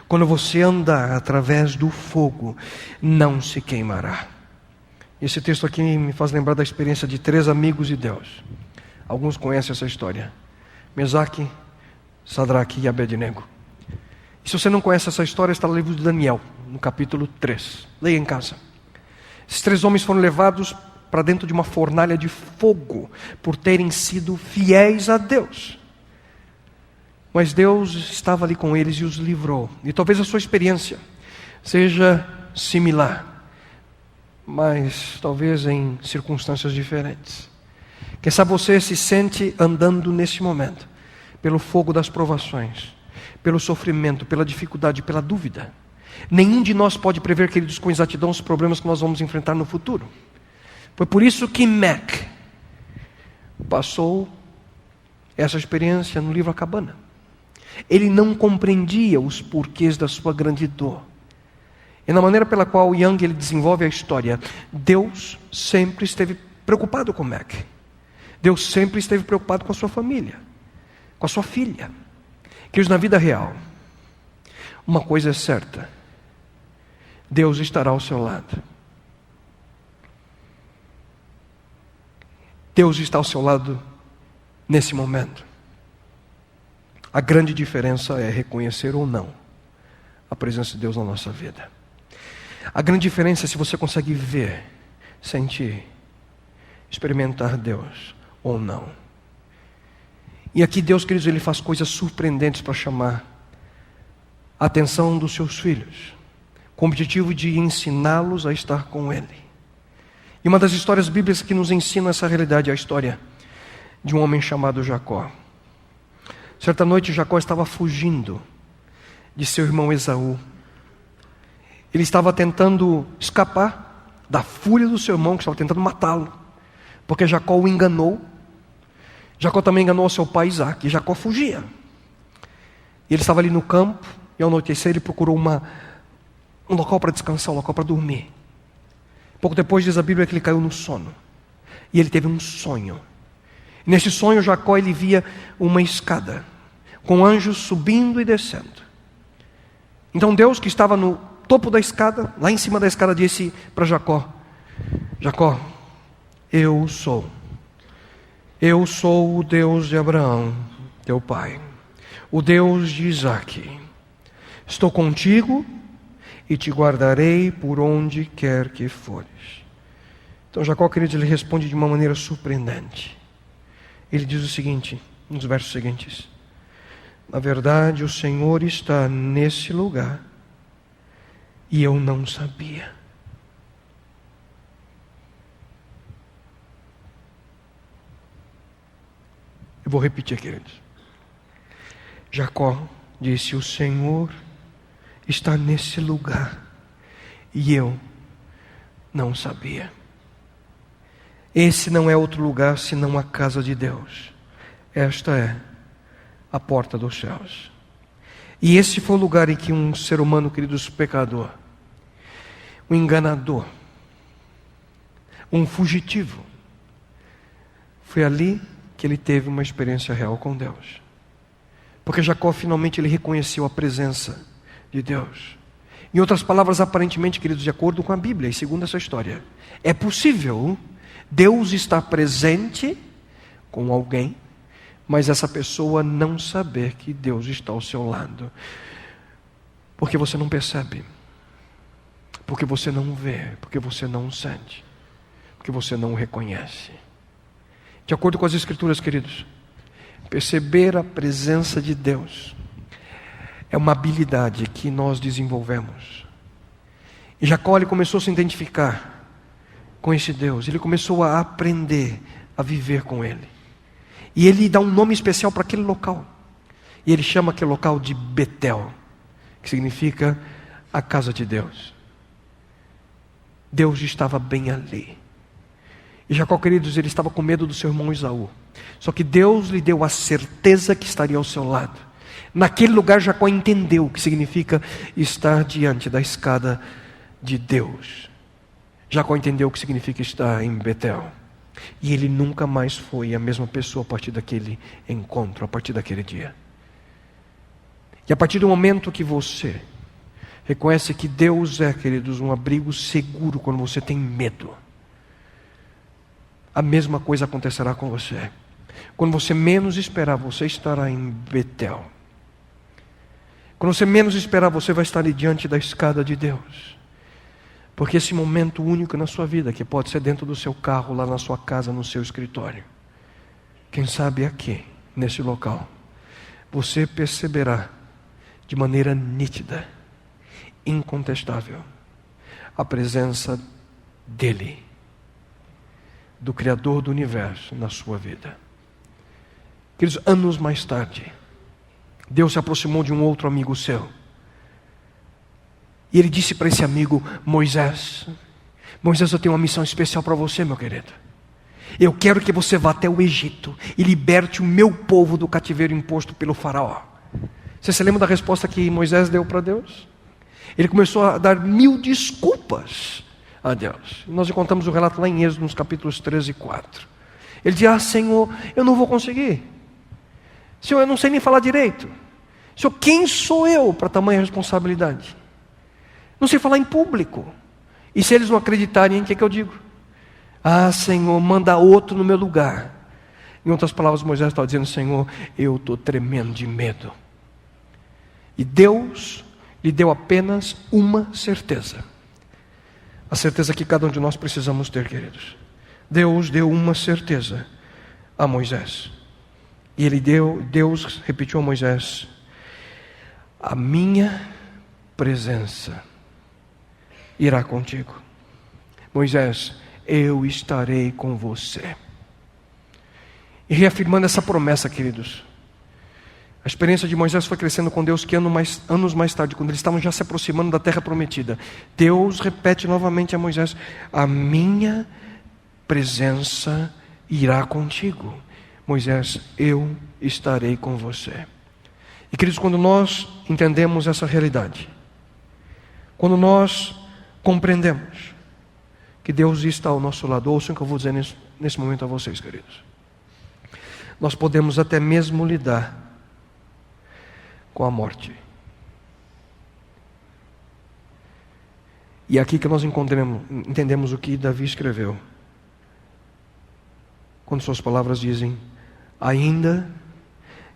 Quando você andar através do fogo, não se queimará. Esse texto aqui me faz lembrar da experiência de 3 amigos de Deus. Alguns conhecem essa história: Mesaque, Sadraque e Abednego. E se você não conhece essa história, está no livro de Daniel, no capítulo 3. Leia em casa. Esses 3 homens foram levados para dentro de uma fornalha de fogo por terem sido fiéis a Deus. Mas Deus estava ali com eles e os livrou. E talvez a sua experiência seja similar, mas talvez em circunstâncias diferentes. Quem sabe você se sente andando nesse momento pelo fogo das provações, pelo sofrimento, pela dificuldade, pela dúvida. Nenhum de nós pode prever, queridos, com exatidão os problemas que nós vamos enfrentar no futuro. Foi por isso que Mac passou essa experiência no livro A Cabana. Ele não compreendia os porquês da sua grande dor. E na maneira pela qual Young ele desenvolve a história, Deus sempre esteve preocupado com Mac. Deus sempre esteve preocupado com a sua família, com a sua filha. Queridos, na vida real, uma coisa é certa: Deus estará ao seu lado. Deus está ao seu lado nesse momento. A grande diferença é reconhecer ou não a presença de Deus na nossa vida. A grande diferença é se você consegue ver sentir, experimentar Deus ou não. E aqui Deus, queridos, Ele faz coisas surpreendentes para chamar a atenção dos seus filhos, com o objetivo de ensiná-los a estar com Ele. E uma das histórias bíblicas que nos ensina essa realidade é a história de um homem chamado Jacó. Certa noite Jacó estava fugindo de seu irmão Esaú. Ele estava tentando escapar da fúria do seu irmão, que estava tentando matá-lo, porque Jacó o enganou. Jacó também enganou seu pai Isaac, e Jacó fugia. E ele estava ali no campo, e ao anoitecer ele procurou um local para descansar, um local para dormir. Pouco depois diz a Bíblia que ele caiu no sono, e ele teve um sonho. E nesse sonho Jacó ele via uma escada, com anjos subindo e descendo. Então Deus, que estava no topo da escada, lá em cima da escada, disse para Jacó: Jacó, eu sou o Deus de Abraão, teu pai, o Deus de Isaque. Estou contigo e te guardarei por onde quer que fores. Então Jacó, querido, ele responde de uma maneira surpreendente. Ele diz o seguinte, nos versos seguintes: na verdade, o Senhor está nesse lugar e eu não sabia. Eu vou repetir, queridos. Jacó disse: o Senhor está nesse lugar e eu não sabia. Esse não é outro lugar senão a casa de Deus. Esta é a porta dos céus. E esse foi o lugar em que um ser humano, queridos, pecador, um enganador, um fugitivo, foi ali que ele teve uma experiência real com Deus. Porque Jacó finalmente ele reconheceu a presença de Deus. Em outras palavras, aparentemente, queridos, de acordo com a Bíblia e segundo essa história, é possível Deus estar presente com alguém, mas essa pessoa não saber que Deus está ao seu lado. Porque você não percebe, porque você não vê, porque você não sente, porque você não o reconhece. De acordo com as Escrituras, queridos, perceber a presença de Deus é uma habilidade que nós desenvolvemos. E Jacó ele começou a se identificar com esse Deus. Ele começou a aprender a viver com Ele. E ele dá um nome especial para aquele local. E ele chama aquele local de Betel, que significa a casa de Deus. Deus estava bem ali. E Jacó, queridos, ele estava com medo do seu irmão Esaú. Só que Deus lhe deu a certeza que estaria ao seu lado. Naquele lugar Jacó entendeu o que significa estar diante da escada de Deus. Jacó entendeu o que significa estar em Betel. E ele nunca mais foi a mesma pessoa a partir daquele encontro, a partir daquele dia. E a partir do momento que você reconhece que Deus é, queridos, um abrigo seguro quando você tem medo, a mesma coisa acontecerá com você. Quando você menos esperar, você estará em Betel. Quando você menos esperar, você vai estar ali diante da escada de Deus. Porque esse momento único na sua vida, que pode ser dentro do seu carro, lá na sua casa, no seu escritório, quem sabe aqui, nesse local, você perceberá de maneira nítida, incontestável, a presença dEle, do Criador do Universo, na sua vida. Queridos, anos mais tarde, Deus se aproximou de um outro amigo seu. E ele disse para esse amigo: Moisés, eu tenho uma missão especial para você, meu querido. Eu quero que você vá até o Egito e liberte o meu povo do cativeiro imposto pelo faraó. Você se lembra da resposta que Moisés deu para Deus? Ele começou a dar 1000 desculpas a Deus. Nós encontramos o relato lá em Êxodo, nos capítulos 13 e 4. Ele dizia: Senhor, eu não vou conseguir. Senhor, eu não sei nem falar direito. Senhor, quem sou eu para tamanha responsabilidade? Não sei falar em público. E se eles não acreditarem, o que é que eu digo? Senhor, manda outro no meu lugar. Em outras palavras, Moisés estava dizendo: Senhor, eu estou tremendo de medo. E Deus lhe deu apenas uma certeza. A certeza que cada um de nós precisamos ter, queridos. Deus deu uma certeza a Moisés. E Deus repetiu a Moisés: a minha presença irá contigo. Moisés, eu estarei com você. E reafirmando essa promessa, queridos, a experiência de Moisés foi crescendo com Deus, que anos mais tarde, quando eles estavam já se aproximando da terra prometida, Deus repete novamente a Moisés: a minha presença irá contigo. Moisés, eu estarei com você. E queridos, quando nós entendemos essa realidade, quando nós compreendemos que Deus está ao nosso lado, ouçam o que eu vou dizer nesse momento a vocês, queridos, nós podemos até mesmo lidar com a morte. E é aqui que nós entendemos o que Davi escreveu, quando suas palavras dizem: ainda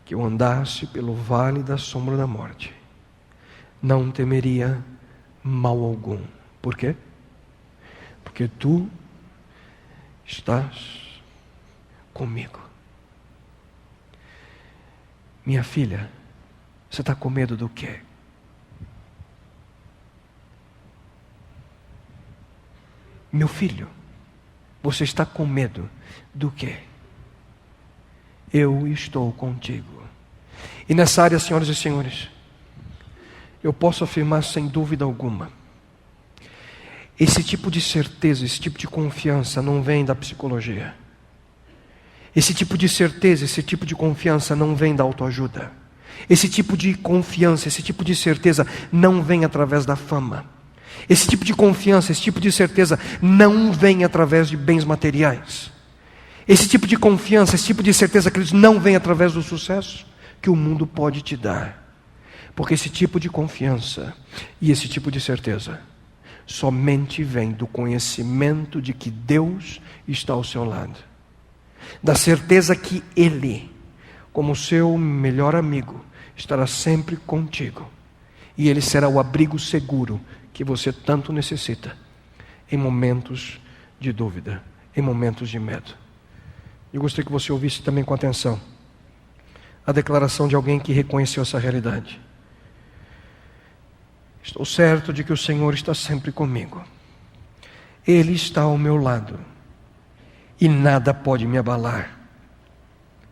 que eu andasse pelo vale da sombra da morte, não temeria mal algum. Por quê? Porque tu estás comigo. Minha filha, você está com medo do quê? Meu filho, você está com medo do quê? Eu estou contigo. E nessa área, senhoras e senhores, eu posso afirmar sem dúvida alguma, esse tipo de certeza, esse tipo de confiança não vem da psicologia. Esse tipo de certeza, esse tipo de confiança não vem da autoajuda. Esse tipo de confiança, esse tipo de certeza não vem através da fama. Esse tipo de confiança, esse tipo de certeza não vem através de bens materiais. Esse tipo de confiança, esse tipo de certeza, queridos, não vem através do sucesso que o mundo pode te dar. Porque esse tipo de confiança e esse tipo de certeza somente vem do conhecimento de que Deus está ao seu lado. Da certeza que Ele, como seu melhor amigo, estará sempre contigo. E Ele será o abrigo seguro que você tanto necessita em momentos de dúvida, em momentos de medo. Eu gostaria que você ouvisse também com atenção a declaração de alguém que reconheceu essa realidade. Estou certo de que o Senhor está sempre comigo. Ele está ao meu lado e nada pode me abalar.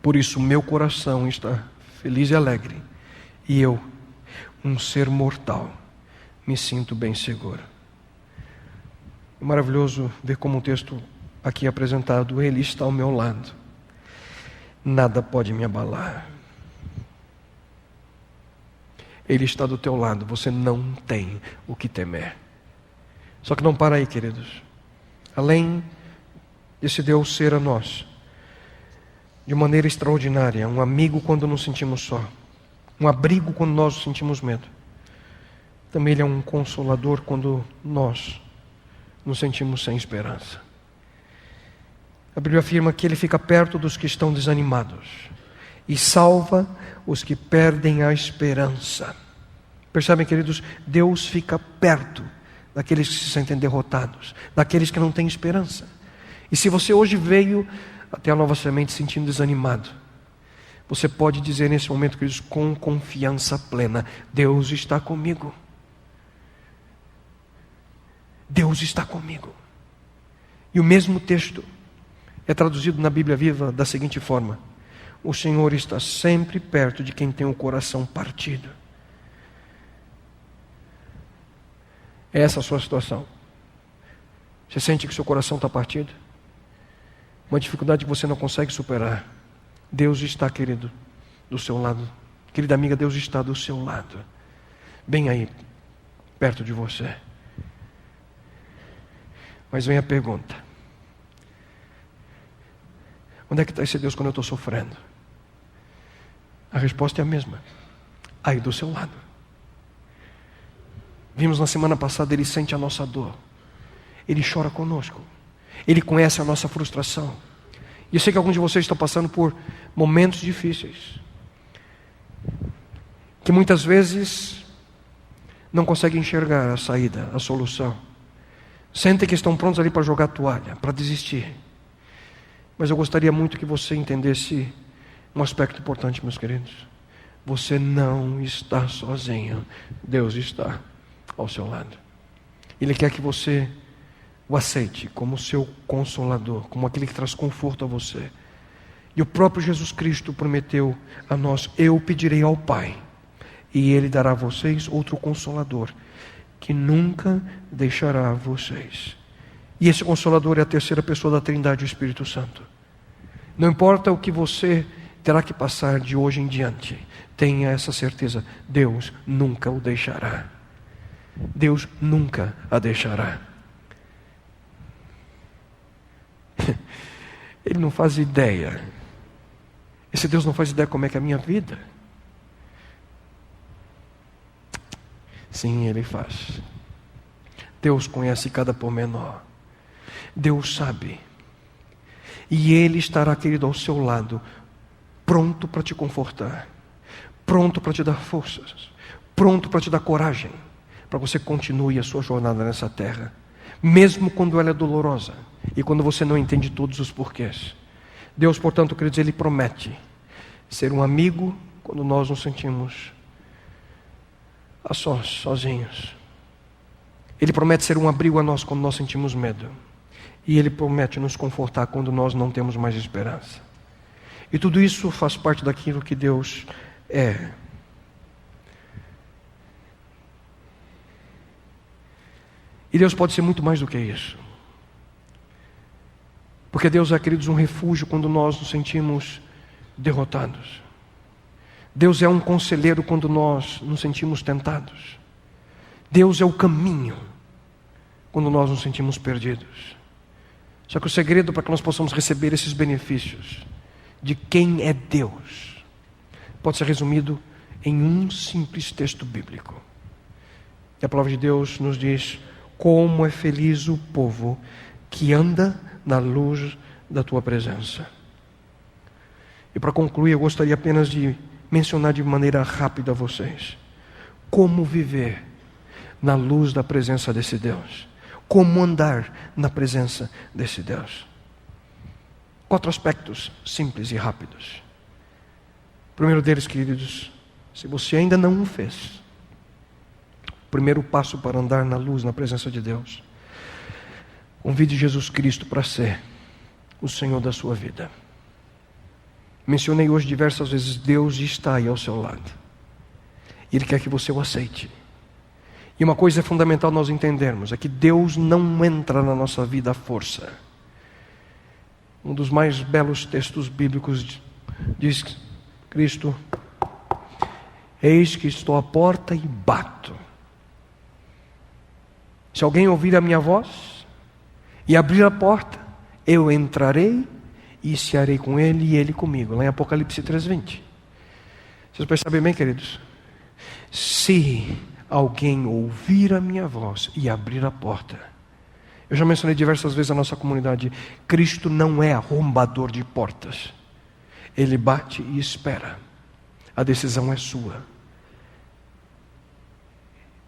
Por isso meu coração está feliz e alegre, e eu, um ser mortal, me sinto bem seguro. É maravilhoso ver como o texto aqui apresentado: Ele está ao meu lado, nada pode me abalar. Ele está do teu lado, você não tem o que temer. Só que não para aí, queridos. Além desse Deus ser a nós de maneira extraordinária, um amigo quando nos sentimos só, um abrigo quando nós sentimos medo, também Ele é um consolador quando nós nos sentimos sem esperança. A Bíblia afirma que Ele fica perto dos que estão desanimados e salva os que perdem a esperança. Percebem, queridos? Deus fica perto daqueles que se sentem derrotados, daqueles que não têm esperança. E se você hoje veio até a Nova Semente sentindo desanimado, você pode dizer nesse momento, queridos, com confiança plena: Deus está comigo. Deus está comigo. E o mesmo texto é traduzido na Bíblia Viva da seguinte forma: o Senhor está sempre perto de quem tem o coração partido. É essa a sua situação? Você sente que seu coração está partido? Uma dificuldade que você não consegue superar? Deus está, querido, do seu lado. Querida amiga, Deus está do seu lado, bem aí, perto de você. Mas vem a pergunta: onde é que está esse Deus quando eu estou sofrendo? A resposta é a mesma: aí do seu lado. Vimos na semana passada, Ele sente a nossa dor, Ele chora conosco, Ele conhece a nossa frustração. E eu sei que alguns de vocês estão passando por momentos difíceis, que muitas vezes não conseguem enxergar a saída, a solução. Sentem que estão prontos ali para jogar a toalha, para desistir. Mas eu gostaria muito que você entendesse um aspecto importante, meus queridos. Você não está sozinho. Deus está ao seu lado. Ele quer que você o aceite como seu consolador, como aquele que traz conforto a você. E o próprio Jesus Cristo prometeu a nós: eu pedirei ao Pai, e Ele dará a vocês outro consolador, que nunca deixará vocês. E esse consolador é a terceira pessoa da Trindade, o Espírito Santo. Não importa o que você terá que passar de hoje em diante, tenha essa certeza: Deus nunca o deixará. Deus nunca a deixará. Ele não faz ideia. Esse Deus não faz ideia como é que é a minha vida. Sim, Ele faz. Deus conhece cada pormenor. Deus sabe. E Ele estará, querido, ao seu lado, pronto para te confortar, pronto para te dar forças, pronto para te dar coragem, para que você continue a sua jornada nessa terra, mesmo quando ela é dolorosa e quando você não entende todos os porquês. Deus, portanto, queridos, Ele promete ser um amigo quando nós nos sentimos a sós, sozinhos. Ele promete ser um abrigo a nós quando nós sentimos medo. E Ele promete nos confortar quando nós não temos mais esperança. E tudo isso faz parte daquilo que Deus é. E Deus pode ser muito mais do que isso. Porque Deus é, queridos, um refúgio quando nós nos sentimos derrotados. Deus é um conselheiro quando nós nos sentimos tentados. Deus é o caminho quando nós nos sentimos perdidos. Só que o segredo para que nós possamos receber esses benefícios de quem é Deus pode ser resumido em um simples texto bíblico. E a palavra de Deus nos diz: como é feliz o povo que anda na luz da tua presença. E para concluir, eu gostaria apenas de mencionar de maneira rápida a vocês como viver na luz da presença desse Deus, como andar na presença desse Deus. 4 aspectos simples e rápidos. O primeiro deles, queridos, se você ainda não o fez, o primeiro passo para andar na luz, na presença de Deus, convide Jesus Cristo para ser o Senhor da sua vida. Mencionei hoje diversas vezes: Deus está aí ao seu lado. Ele quer que você o aceite. E uma coisa é fundamental nós entendermos: é que Deus não entra na nossa vida à força. Um dos mais belos textos bíblicos diz: Cristo, eis que estou à porta e bato. Se alguém ouvir a minha voz e abrir a porta, eu entrarei e cearei com ele e ele comigo. Lá em Apocalipse 3:20. Vocês percebem bem, queridos? Se alguém ouvir a minha voz e abrir a porta. Eu já mencionei diversas vezes a nossa comunidade: Cristo não é arrombador de portas. Ele bate e espera. A decisão é sua.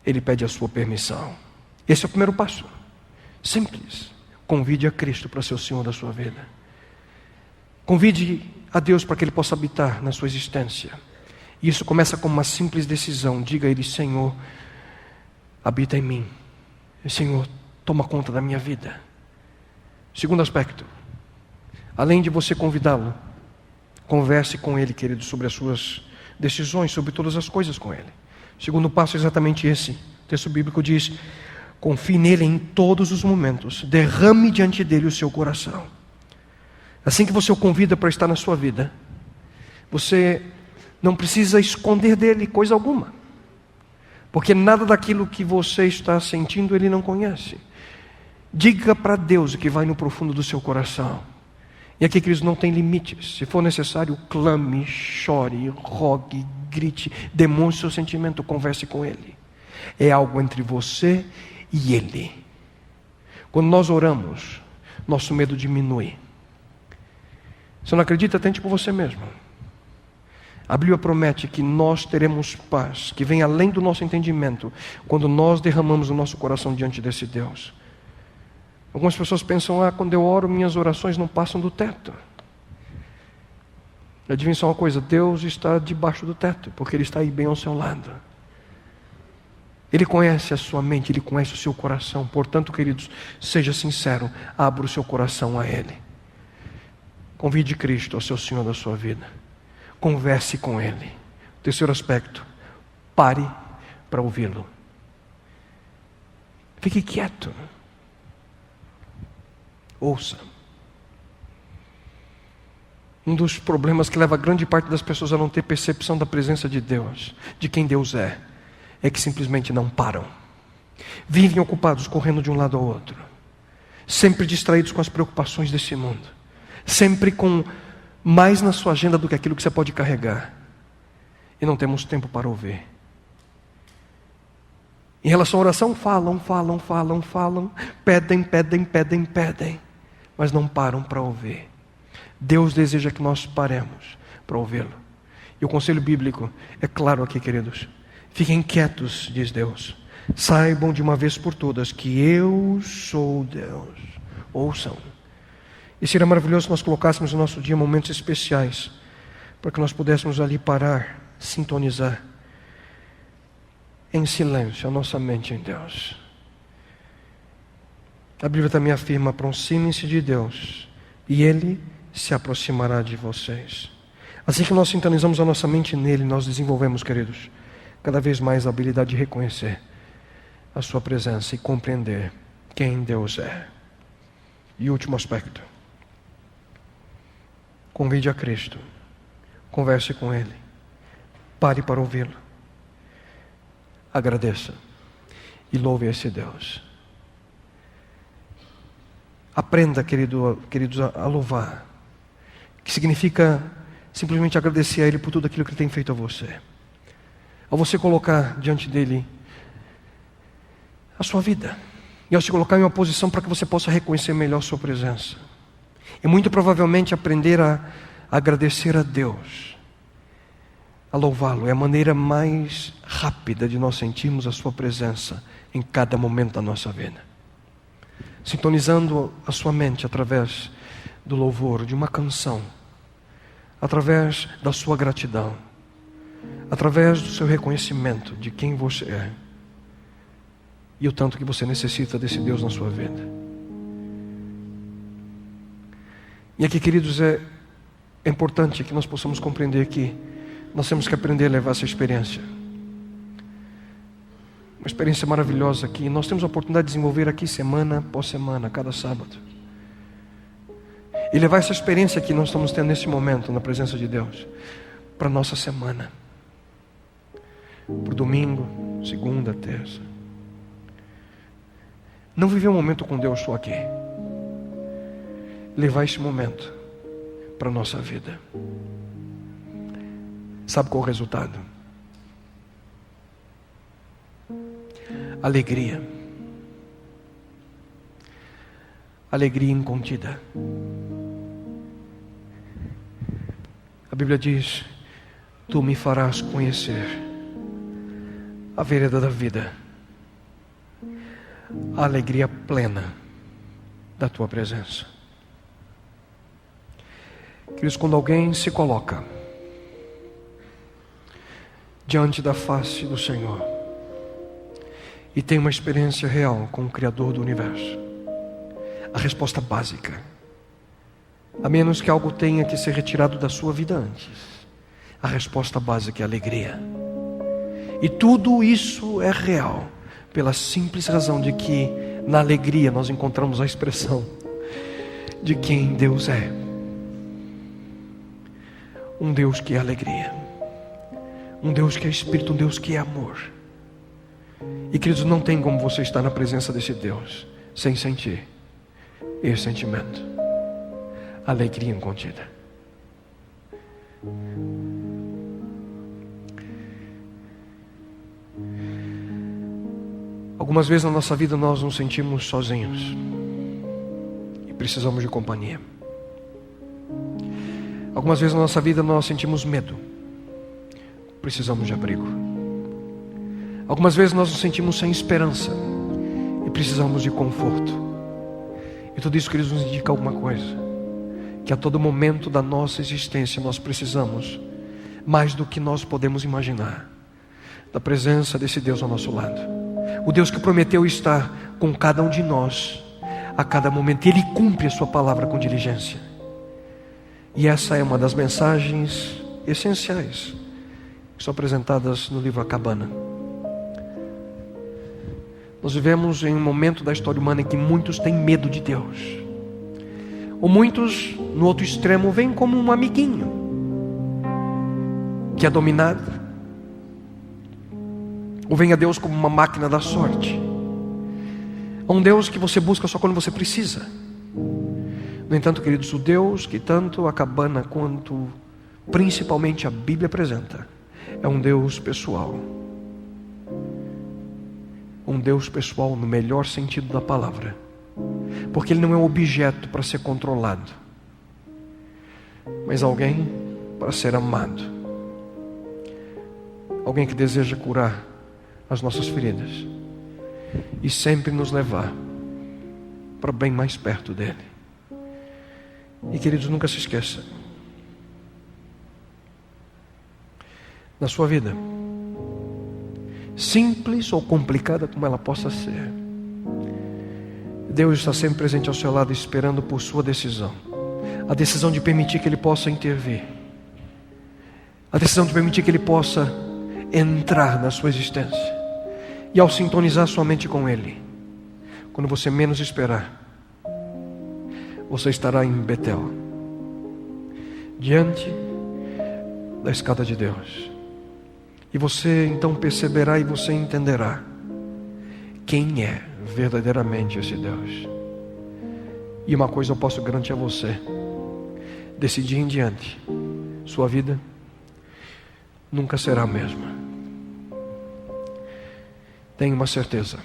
Ele pede a sua permissão. Esse é o primeiro passo. Simples. Convide a Cristo para ser o Senhor da sua vida. Convide a Deus para que Ele possa habitar na sua existência. E isso começa com uma simples decisão. Diga a Ele: Senhor, habita em mim. Senhor, toma conta da minha vida. Segundo aspecto: além de você convidá-lo, converse com Ele, querido, sobre as suas decisões, sobre todas as coisas com Ele. O segundo passo é exatamente esse. O texto bíblico diz: confie nele em todos os momentos, derrame diante dele o seu coração. Assim que você o convida para estar na sua vida, você não precisa esconder dele coisa alguma, porque nada daquilo que você está sentindo Ele não conhece. Diga para Deus o que vai no profundo do seu coração. E aqui, queridos, não tem limites. Se for necessário, clame, chore, rogue, grite, demonstre seu sentimento, converse com Ele. É algo entre você e Ele. Quando nós oramos, nosso medo diminui. Se não acredita, tente por você mesmo. A Bíblia promete que nós teremos paz, que vem além do nosso entendimento, quando nós derramamos o nosso coração diante desse Deus. Algumas pessoas pensam, quando eu oro, minhas orações não passam do teto. Adivinha só uma coisa, Deus está debaixo do teto, porque Ele está aí bem ao seu lado. Ele conhece a sua mente, Ele conhece o seu coração. Portanto, queridos, seja sincero, abra o seu coração a Ele. Convide Cristo ao seu Senhor da sua vida. Converse com Ele. Terceiro aspecto, pare para ouvi-lo. Fique quieto. Ouça. Um dos problemas que leva grande parte das pessoas a não ter percepção da presença de Deus, de quem Deus é que simplesmente não param. Vivem ocupados, correndo de um lado ao outro. Sempre distraídos com as preocupações desse mundo. Sempre com mais na sua agenda do que aquilo que você pode carregar. E não temos tempo para ouvir. Em relação à oração, falam, pedem, mas não param para ouvir. Deus deseja que nós paremos para ouvi-lo. E o conselho bíblico é claro aqui, queridos. Fiquem quietos, diz Deus. Saibam de uma vez por todas que eu sou Deus. Ouçam. E seria maravilhoso se nós colocássemos no nosso dia momentos especiais, para que nós pudéssemos ali parar, sintonizar, em silêncio, a nossa mente em Deus. A Bíblia também afirma, aproximem-se de Deus, e Ele se aproximará de vocês. Assim que nós sintonizamos a nossa mente nele, nós desenvolvemos, queridos, cada vez mais a habilidade de reconhecer a sua presença e compreender quem Deus é. E último aspecto, convide a Cristo, converse com Ele, pare para ouvi-lo, agradeça e louve esse Deus. Aprenda, queridos, a louvar, que significa simplesmente agradecer a Ele por tudo aquilo que Ele tem feito a você. Ao você colocar diante dEle a sua vida, e ao se colocar em uma posição para que você possa reconhecer melhor a sua presença. E muito provavelmente aprender a agradecer a Deus, a louvá-lo, é a maneira mais rápida de nós sentirmos a sua presença em cada momento da nossa vida. Sintonizando a sua mente através do louvor, de uma canção, através da sua gratidão, através do seu reconhecimento de quem você é e o tanto que você necessita desse Deus na sua vida. E aqui, queridos, é importante que nós possamos compreender que nós temos que aprender a levar essa experiência. Uma experiência maravilhosa que nós temos a oportunidade de desenvolver aqui semana após semana, cada sábado. E levar essa experiência que nós estamos tendo nesse momento, na presença de Deus, para a nossa semana. Para o domingo, segunda, terça. Não viver um momento com Deus só aqui. Levar esse momento para a nossa vida. Sabe qual é o resultado? Alegria. Alegria incontida. A Bíblia diz: tu me farás conhecer a vereda da vida, a alegria plena da tua presença. Queridos, quando alguém se coloca diante da face do Senhor e tem uma experiência real com o Criador do Universo, a resposta básica, a menos que algo tenha que ser retirado da sua vida antes, a resposta básica é alegria. E tudo isso é real pela simples razão de que na alegria nós encontramos a expressão de quem Deus é. Um Deus que é alegria, um Deus que é Espírito, um Deus que é amor. E, queridos, não tem como você estar na presença desse Deus sem sentir esse sentimento, alegria incontida. Algumas vezes na nossa vida nós nos sentimos sozinhos e precisamos de companhia. Algumas vezes na nossa vida nós sentimos medo, precisamos de abrigo. Algumas vezes nós nos sentimos sem esperança e precisamos de conforto. tudo isso, queridos, nos indica alguma coisa: que a todo momento da nossa existência nós precisamos, mais do que nós podemos imaginar, da presença desse Deus ao nosso lado. O Deus que prometeu estar com cada um de nós a cada momento. Ele cumpre a sua palavra com diligência. E essa é uma das mensagens essenciais que são apresentadas no livro A Cabana. Nós vivemos em um momento da história humana em que muitos têm medo de Deus, ou muitos, no outro extremo, veem como um amiguinho que é dominado, ou veem a Deus como uma máquina da sorte, um Deus que você busca só quando você precisa. No entanto, queridos, o Deus que tanto A Cabana quanto principalmente a Bíblia apresenta é um Deus pessoal. Um Deus pessoal no melhor sentido da palavra, porque Ele não é um objeto para ser controlado, mas alguém para ser amado, alguém que deseja curar as nossas feridas e sempre nos levar para bem mais perto dEle. E, queridos, nunca se esqueça, na sua vida, simples ou complicada como ela possa ser, Deus está sempre presente ao seu lado, esperando por sua decisão. A decisão de permitir que Ele possa intervir, a decisão de permitir que Ele possa entrar na sua existência. E ao sintonizar sua mente com Ele, quando você menos esperar, você estará em Betel, diante da escada de Deus. E você então perceberá e você entenderá quem é verdadeiramente esse Deus. E uma coisa eu posso garantir a você: desse dia em diante, sua vida nunca será a mesma. Tenha uma certeza: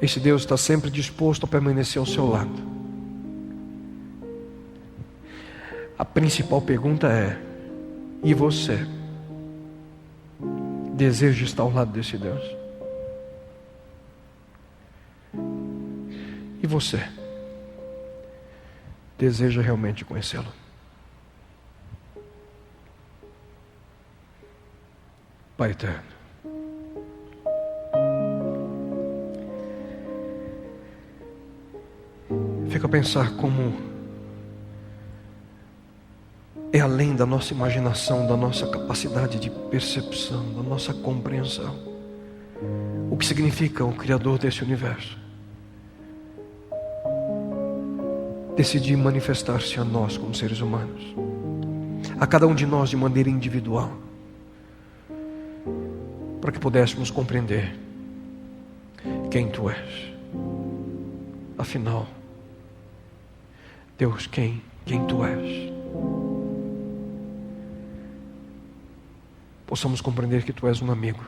esse Deus está sempre disposto a permanecer ao seu lado. A principal pergunta é: e você deseja estar ao lado desse Deus? E você deseja realmente conhecê-lo? Pai eterno, fica a pensar como é além da nossa imaginação, da nossa capacidade de percepção, da nossa compreensão, o que significa o Criador desse universo decidir manifestar-se a nós como seres humanos, a cada um de nós de maneira individual, para que pudéssemos compreender quem Tu és. Afinal, Deus, quem Tu és. Possamos compreender que Tu és um amigo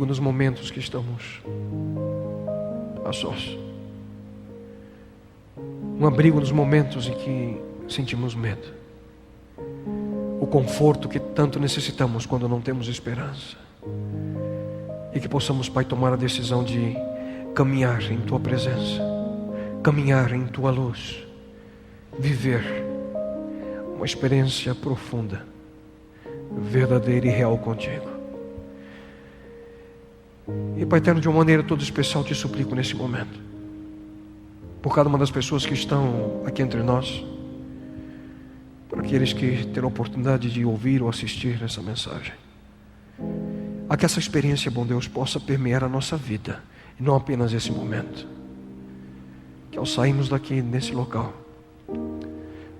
nos momentos que estamos a sós, um abrigo nos momentos em que sentimos medo, o conforto que tanto necessitamos quando não temos esperança, e que possamos, Pai, tomar a decisão de caminhar em Tua presença, caminhar em Tua luz, viver uma experiência profunda, verdadeira e real contigo. E, Pai eterno, de uma maneira toda especial te suplico nesse momento, por cada uma das pessoas que estão aqui entre nós, por aqueles que terão a oportunidade de ouvir ou assistir nessa mensagem, a que essa experiência, bom Deus, possa permear a nossa vida, e não apenas esse momento. Que ao sairmos daqui nesse local,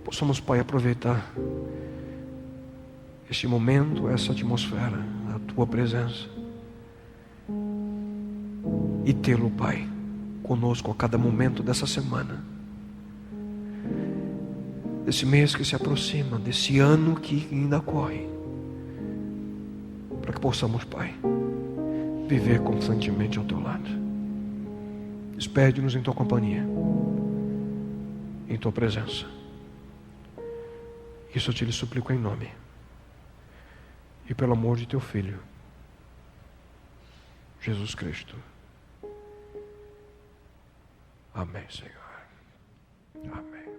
possamos, Pai, aproveitar este momento, essa atmosfera, a Tua presença, e tê-lo, Pai, conosco a cada momento dessa semana, desse mês que se aproxima, desse ano que ainda corre, para que possamos, Pai, viver constantemente ao Teu lado. Despede-nos em Tua companhia, em Tua presença. Isso eu te lhe suplico em nome e pelo amor de Teu Filho, Jesus Cristo. Amém, Senhor. Amém.